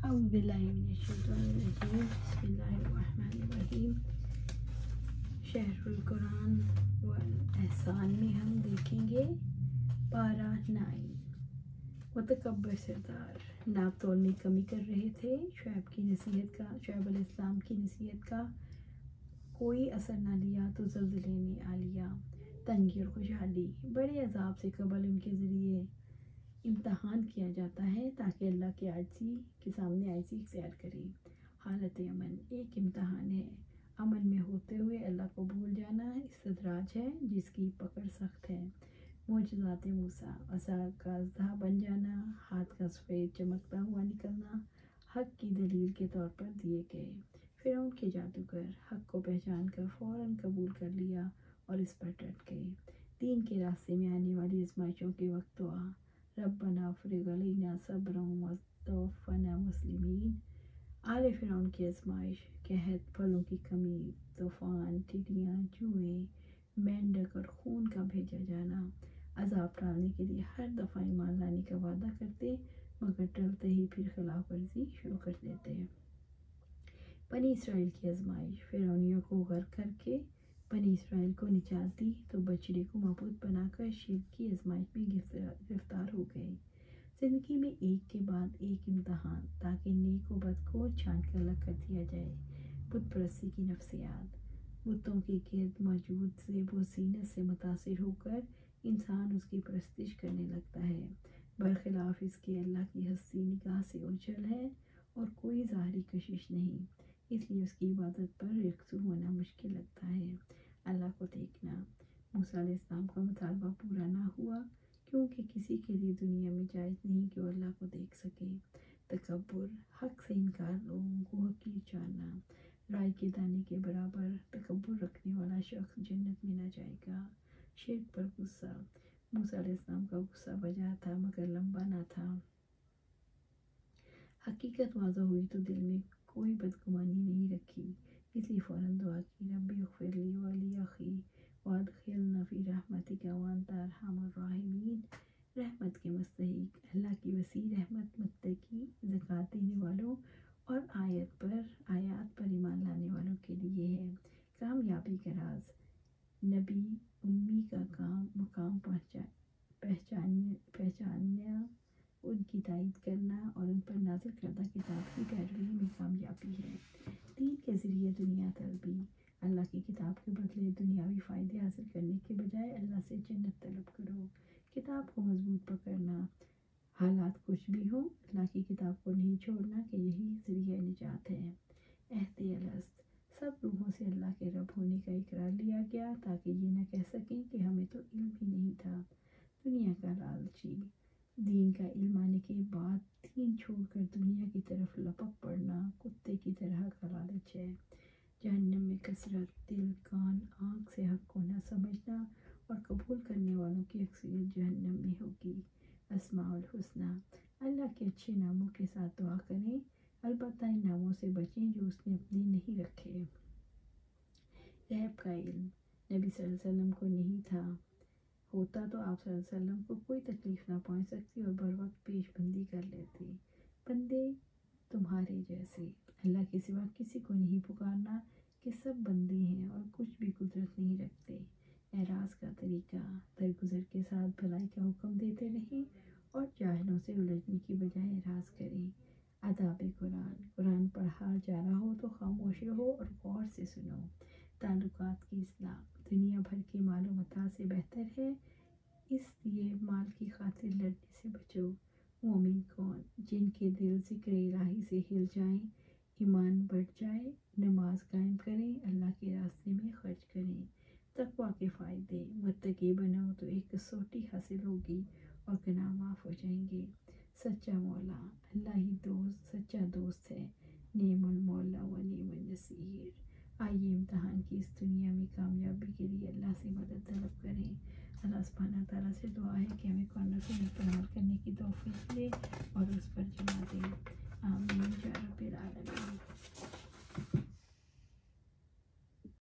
اعوذ باللہ من الشیطان الرجیم، بسم اللہ الرحمن الرحیم۔ شہر القرآن والاحسان میں ہم دیکھیں گے پارہ 9۔ متکبر سردار ناپ تول میں کمی کر رہے تھے۔ شعیب علیہ السلام کی نصیحت کا کوئی اثر نہ لیا تو زلزلے نے آ لیا۔ تنگی اور خوشحالی بڑے عذاب سے قبل ان کے ذریعے امتحان کیا جاتا ہے تاکہ اللہ کے عاجزی کے سامنے عاجزی اختیار کرے۔ حالت امن ایک امتحان ہے۔ عمل میں ہوتے ہوئے اللہ کو بھول جانا استدراج ہے جس کی پکڑ سخت ہے۔ معجزات موسیٰ عصا کا اژدہا بن جانا، ہاتھ کا سفید چمکتا ہوا نکلنا حق کی دلیل کے طور پر دیے گئے۔ فرعون کے جادوگر حق کو پہچان کر فوراً قبول کر لیا اور اس پر ڈٹ گئے۔ دین کے راستے میں آنے والی آزمائشوں کے وقت دعا ربنا افرغ علینا صبرا وتوفنا مسلمین۔ آل فرعون کی آزمائش، قحط، پھلوں کی کمی، طوفان، ٹڈیاں، جوئیں، مینڈک اور خون کا بھیجا جانا عذاب ٹالنے کے لیے ہر دفعہ ایمان لانے کا وعدہ کرتے مگر ٹلتے ہی پھر خلاف ورزی شروع کر دیتے۔ بنی اسرائیل کی آزمائش، فرعونیوں کو غرق کر کے بنی اسرائیل کو نجات دی تو بچڑے کو معبود بنا کر شرک کی آزمائش میں گرفتار ہو گئے۔ زندگی میں ایک کے بعد ایک امتحان تاکہ نیک و بد کو چھان کر الگ کر دیا جائے۔ بت پرستی کی نفسیات، بتوں کے گرد موجود زیب و زینت سے متاثر ہو کر انسان اس کی پرستش کرنے لگتا ہے، برخلاف اس کے اللہ کی ہستی نگاہ سے اوجھل ہے اور کوئی ظاہری کشش نہیں، اس لیے اس کی عبادت پر یکسو ہونا مشکل لگتا ہے۔ اللہ کو دیکھنا موسیٰ علیہ السلام کا مطالبہ پورا نہ ہوا کیونکہ کسی کے لیے دنیا میں جائز نہیں کہ وہ اللہ کو دیکھ سکے۔ تکبر حق سے انکار، لوگوں کو حقیر جاننا، رائی کے دانے کے برابر تکبر رکھنے والا شخص جنت میں نہ جائے گا۔ شرک پر غصہ موسیٰ علیہ السلام کا غصہ بجا تھا مگر لمبا نہ تھا۔ حقیقت واضح ہوئی تو دل میں کوئی بدگمانی نہیں رکھی، اس لیے فوراً دعا کی ربی اغفر لی ولی اخی وادخلنا فی رحمتک وانت ارحم الراحمین۔ رحمت کے مستحق اللہ کی وسیع رحمت متقی، زکوٰۃ دینے والوں اور آیات پر ایمان لانے والوں کے لیے ہے۔ کامیابی کا راز نبی امی کا مقام پہچاننا، ان کی تائید کرنا اور ان پر نازل کردہ کتاب کی پیروی میں کامیابی ہے۔ دین کے ذریعے دنیا طلبی، اللہ کی کتاب کے بدلے دنیاوی فائدے حاصل کرنے کے بجائے اللہ سے جنت طلب کرو۔ کتاب کو مضبوط پکڑنا، حالات کچھ بھی ہوں اللہ کی کتاب کو نہیں چھوڑنا کہ یہی ذریعہ نجات ہے۔ عہد الست سب روحوں سے اللہ کے رب ہونے کا اقرار لیا گیا تاکہ یہ نہ کہہ سکیں کہ ہمیں تو علم ہی نہیں تھا۔ دنیا کا لالچی دین کا علم آنے کے بعد دین چھوڑ کر دنیا کی طرف لپک پڑنا کتے کی طرح کا لالچ ہے۔ جہنم میں کثرت دل، کان، آنکھ سے حق کو نہ سمجھنا اور قبول کرنے والوں کی اکثریت جہنم میں ہوگی۔ اسماء الحسنی اللہ کے اچھے ناموں کے ساتھ دعا کریں، البتہ ان ناموں سے بچیں جو اس نے اپنے نہیں رکھے۔ غیب کا علم نبی صلی اللہ علیہ وسلم کو نہیں تھا، ہوتا تو آپ صلی اللہ علیہ وسلم کو کوئی تکلیف نہ پہنچ سکتی اور بروقت پیش بندی کر لیتے۔ بندے تمہارے جیسے اللہ کے سوا کسی کو نہیں پکارنا کہ سب بندے ہیں اور کچھ بھی قدرت نہیں رکھتے۔ اعراض کا طریقہ درگزر کے ساتھ بھلائی کا حکم دیتے رہیں اور جاہلوں سے الجھنے کی بجائے اعراض کریں۔ آداب قرآن پڑھا جا رہا ہو تو خاموش رہو اور غور سے سنو۔ تعلقات کی اصلاح دنیا بھر کے مال و متاع سے بہتر ہے، اس لیے مال کی خاطر لڑنے سے بچو۔ مومن کون؟ جن کے دل ذکر الہی سے ہل جائیں، ایمان بڑھ جائے، نماز قائم کریں، اللہ کے راستے میں خرچ کریں۔ تقویٰ کے فائدے متقی بنو تو ایک کسوٹی حاصل ہوگی اور گناہ معاف ہو جائیں گے۔ سچا مولا اللہ ہی سچا دوست ہے، نعم المولا و نعم النصیر۔ آئیے امتحان کی اس دنیا میں کامیابی کے لیے اللہ سے مدد طلب کریں۔ اللہ سبحانہ تعالیٰ سے دعا ہے کہ ہمیں قرآن پر عمل کرنے کی توفیق دے اور اس پر جمع دے۔ آمین یا رب العالمین۔